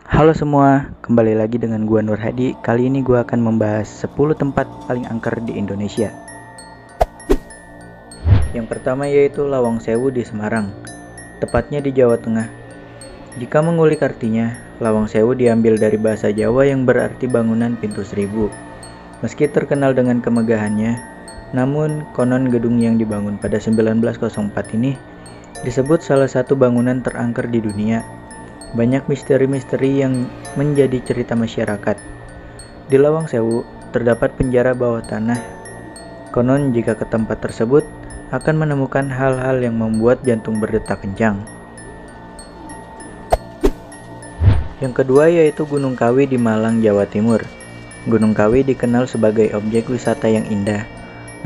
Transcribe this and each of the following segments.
Halo semua, kembali lagi dengan gua Nur Hadi. Kali ini gua akan membahas 10 tempat paling angker di Indonesia. Yang pertama yaitu Lawang Sewu di Semarang, tepatnya di Jawa Tengah. Jika mengulik artinya, Lawang Sewu diambil dari bahasa Jawa yang berarti bangunan pintu seribu. Meski terkenal dengan kemegahannya, namun konon gedung yang dibangun pada 1904 ini disebut salah satu bangunan terangker di dunia. Banyak misteri-misteri yang menjadi cerita masyarakat. Di Lawang Sewu terdapat penjara bawah tanah. Konon jika ke tempat tersebut akan menemukan hal-hal yang membuat jantung berdetak kencang. Yang kedua yaitu Gunung Kawi di Malang, Jawa Timur. Gunung Kawi dikenal sebagai objek wisata yang indah.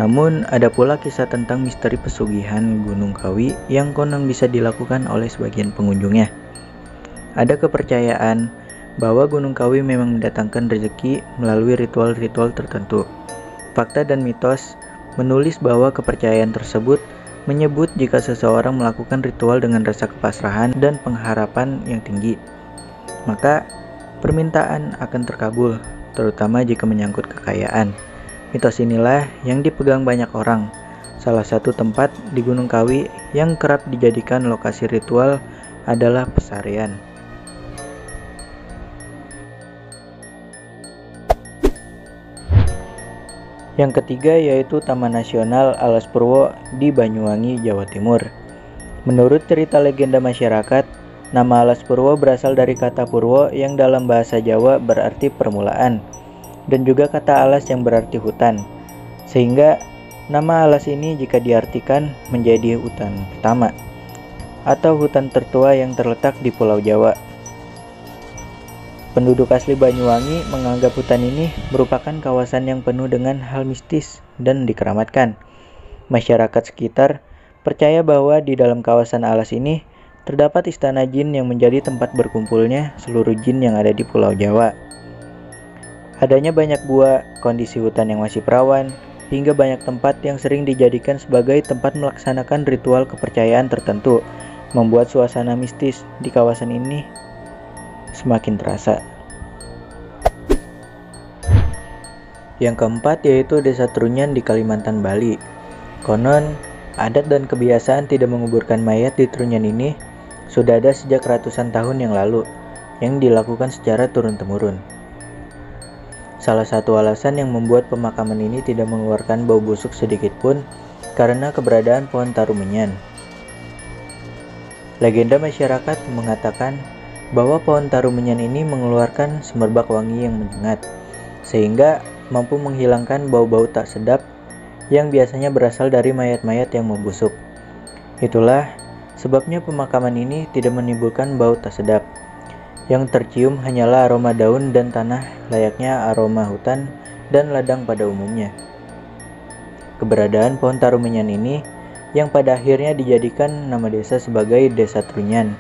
Namun ada pula kisah tentang misteri pesugihan Gunung Kawi yang konon bisa dilakukan oleh sebagian pengunjungnya. Ada kepercayaan bahwa Gunung Kawi memang mendatangkan rezeki melalui ritual-ritual tertentu. Fakta dan mitos menulis bahwa kepercayaan tersebut menyebut jika seseorang melakukan ritual dengan rasa kepasrahan dan pengharapan yang tinggi, maka permintaan akan terkabul, terutama jika menyangkut kekayaan. Mitos inilah yang dipegang banyak orang. Salah satu tempat di Gunung Kawi yang kerap dijadikan lokasi ritual adalah Pesarian. Yang ketiga yaitu Taman Nasional Alas Purwo di Banyuwangi, Jawa Timur. Menurut cerita legenda masyarakat, nama Alas Purwo berasal dari kata Purwo yang dalam bahasa Jawa berarti permulaan, dan juga kata alas yang berarti hutan. Sehingga nama alas ini jika diartikan menjadi hutan pertama atau hutan tertua yang terletak di Pulau Jawa. Penduduk asli Banyuwangi menganggap hutan ini merupakan kawasan yang penuh dengan hal mistis dan dikeramatkan. Masyarakat sekitar percaya bahwa di dalam kawasan alas ini terdapat istana jin yang menjadi tempat berkumpulnya seluruh jin yang ada di Pulau Jawa. Adanya banyak gua, kondisi hutan yang masih perawan, hingga banyak tempat yang sering dijadikan sebagai tempat melaksanakan ritual kepercayaan tertentu, membuat suasana mistis di kawasan ini semakin terasa. Yang keempat yaitu Desa Trunyan di Kalimantan, Bali. Konon, adat dan kebiasaan tidak menguburkan mayat di Trunyan ini sudah ada sejak ratusan tahun yang lalu, yang dilakukan secara turun-temurun. Salah satu alasan yang membuat pemakaman ini tidak mengeluarkan bau busuk sedikit pun karena keberadaan pohon tarumenyan. Legenda masyarakat mengatakan bahwa pohon tarumenyan ini mengeluarkan semerbak wangi yang menyengat, sehingga mampu menghilangkan bau-bau tak sedap yang biasanya berasal dari mayat-mayat yang membusuk. Itulah sebabnya pemakaman ini tidak menimbulkan bau tak sedap. Yang tercium hanyalah aroma daun dan tanah layaknya aroma hutan dan ladang pada umumnya. Keberadaan pohon tarumenyan ini yang pada akhirnya dijadikan nama desa sebagai Desa Trunyan.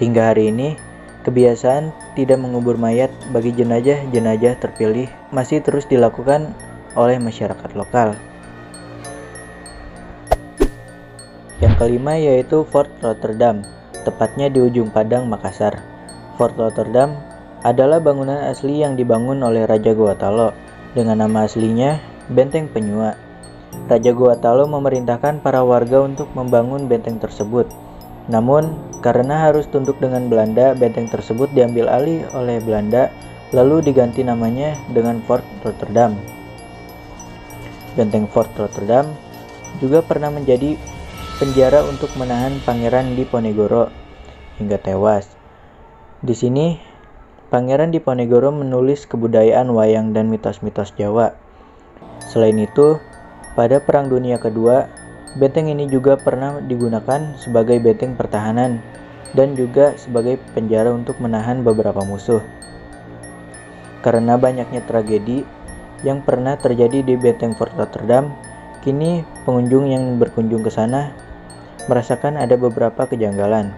Hingga hari ini, kebiasaan tidak mengubur mayat bagi jenazah-jenazah terpilih masih terus dilakukan oleh masyarakat lokal. Yang kelima yaitu Fort Rotterdam, tepatnya di ujung Padang, Makassar. Fort Rotterdam adalah bangunan asli yang dibangun oleh Raja Gowatalo dengan nama aslinya Benteng Penyua. Raja Gowatalo memerintahkan para warga untuk membangun benteng tersebut. Namun, karena harus tunduk dengan Belanda, benteng tersebut diambil alih oleh Belanda, lalu diganti namanya dengan Fort Rotterdam. Benteng Fort Rotterdam juga pernah menjadi penjara untuk menahan Pangeran Diponegoro hingga tewas. Di sini, Pangeran Diponegoro menulis kebudayaan wayang dan mitos-mitos Jawa. Selain itu, pada Perang Dunia Kedua, benteng ini juga pernah digunakan sebagai benteng pertahanan dan juga sebagai penjara untuk menahan beberapa musuh. Karena banyaknya tragedi yang pernah terjadi di benteng Fort Rotterdam, kini pengunjung yang berkunjung ke sana merasakan ada beberapa kejanggalan.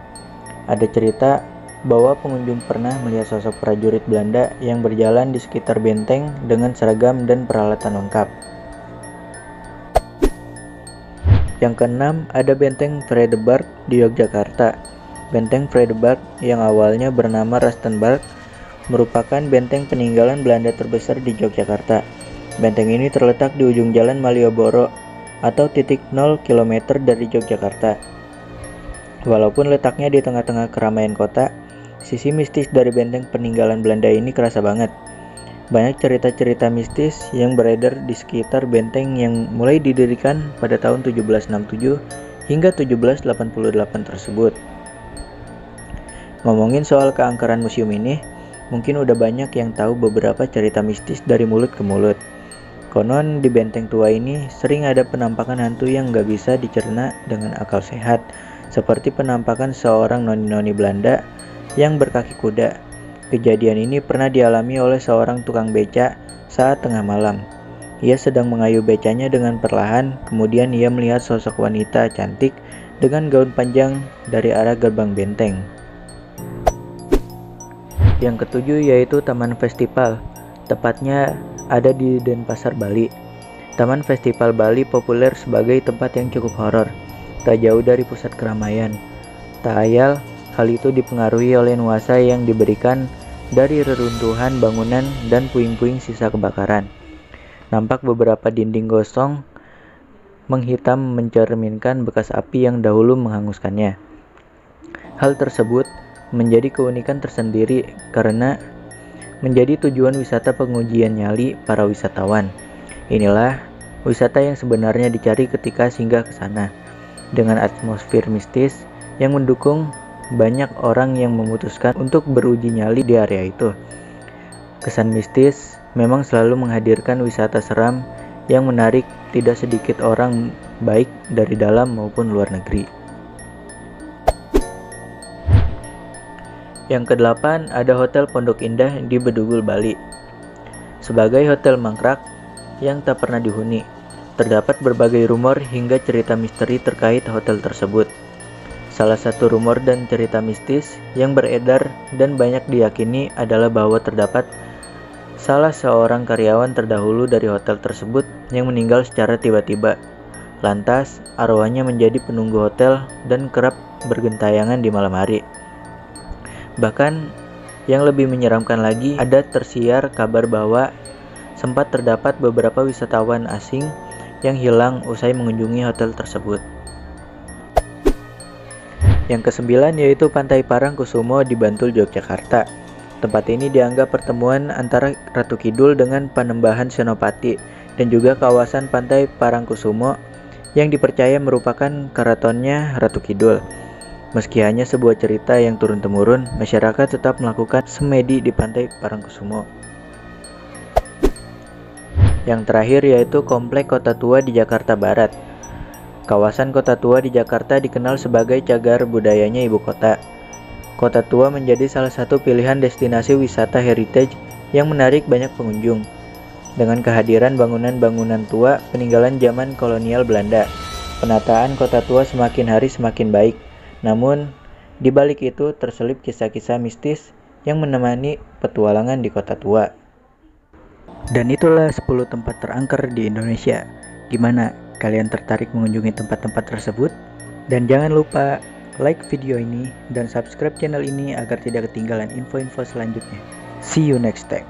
Ada cerita bahwa pengunjung pernah melihat sosok prajurit Belanda yang berjalan di sekitar benteng dengan seragam dan peralatan lengkap. Yang keenam, ada Benteng Vredenburg di Yogyakarta. Benteng Vredenburg yang awalnya bernama Rustenburg merupakan benteng peninggalan Belanda terbesar di Yogyakarta. Benteng ini terletak di ujung Jalan Malioboro atau titik 0 km dari Yogyakarta. Walaupun letaknya di tengah-tengah keramaian kota, sisi mistis dari benteng peninggalan Belanda ini kerasa banget. Banyak cerita-cerita mistis yang beredar di sekitar benteng yang mulai didirikan pada tahun 1767 hingga 1788 tersebut. Ngomongin soal keangkeran museum ini, mungkin udah banyak yang tahu beberapa cerita mistis dari mulut ke mulut. Konon di benteng tua ini sering ada penampakan hantu yang gak bisa dicerna dengan akal sehat, seperti penampakan seorang noni-noni Belanda yang berkaki kuda. Kejadian ini pernah dialami oleh seorang tukang beca saat tengah malam. Ia sedang mengayuh becanya dengan perlahan, kemudian ia melihat sosok wanita cantik dengan gaun panjang dari arah gerbang benteng. Yang ketujuh yaitu Taman Festival, tepatnya ada di Denpasar, Bali. Taman Festival Bali populer sebagai tempat yang cukup horor, tak jauh dari pusat keramaian. Tak ayal, hal itu dipengaruhi oleh nuansa yang diberikan dari reruntuhan bangunan dan puing-puing sisa kebakaran. Nampak beberapa dinding gosong menghitam mencerminkan bekas api yang dahulu menghanguskannya. Hal tersebut menjadi keunikan tersendiri karena menjadi tujuan wisata pengujian nyali para wisatawan. Inilah wisata yang sebenarnya dicari ketika singgah ke sana. Dengan atmosfer mistis yang mendukung banyak orang yang memutuskan untuk beruji nyali di area itu. Kesan mistis memang selalu menghadirkan wisata seram yang menarik tidak sedikit orang baik dari dalam maupun luar negeri. Yang kedelapan ada Hotel Pondok Indah di Bedugul, Bali. Sebagai hotel mangkrak yang tak pernah dihuni, terdapat berbagai rumor hingga cerita misteri terkait hotel tersebut. Salah satu rumor dan cerita mistis yang beredar dan banyak diyakini adalah bahwa terdapat salah seorang karyawan terdahulu dari hotel tersebut yang meninggal secara tiba-tiba. Lantas, arwahnya menjadi penunggu hotel dan kerap bergentayangan di malam hari. Bahkan, yang lebih menyeramkan lagi, ada tersiar kabar bahwa sempat terdapat beberapa wisatawan asing yang hilang usai mengunjungi hotel tersebut. Yang kesembilan yaitu Pantai Parangkusumo di Bantul, Yogyakarta. Tempat ini dianggap pertemuan antara Ratu Kidul dengan Panembahan Senopati dan juga kawasan Pantai Parangkusumo yang dipercaya merupakan keratonnya Ratu Kidul. Meski hanya sebuah cerita yang turun-temurun, masyarakat tetap melakukan semedi di Pantai Parangkusumo. Yang terakhir yaitu Komplek Kota Tua di Jakarta Barat. Kawasan Kota Tua di Jakarta dikenal sebagai cagar budayanya ibu kota. Kota Tua menjadi salah satu pilihan destinasi wisata heritage yang menarik banyak pengunjung. Dengan kehadiran bangunan-bangunan tua peninggalan zaman kolonial Belanda, penataan Kota Tua semakin hari semakin baik. Namun, di balik itu terselip kisah-kisah mistis yang menemani petualangan di Kota Tua. Dan itulah 10 tempat terangker di Indonesia. Gimana? Kalian tertarik mengunjungi tempat-tempat tersebut? Dan jangan lupa like video ini dan subscribe channel ini agar tidak ketinggalan info-info selanjutnya. See you next time.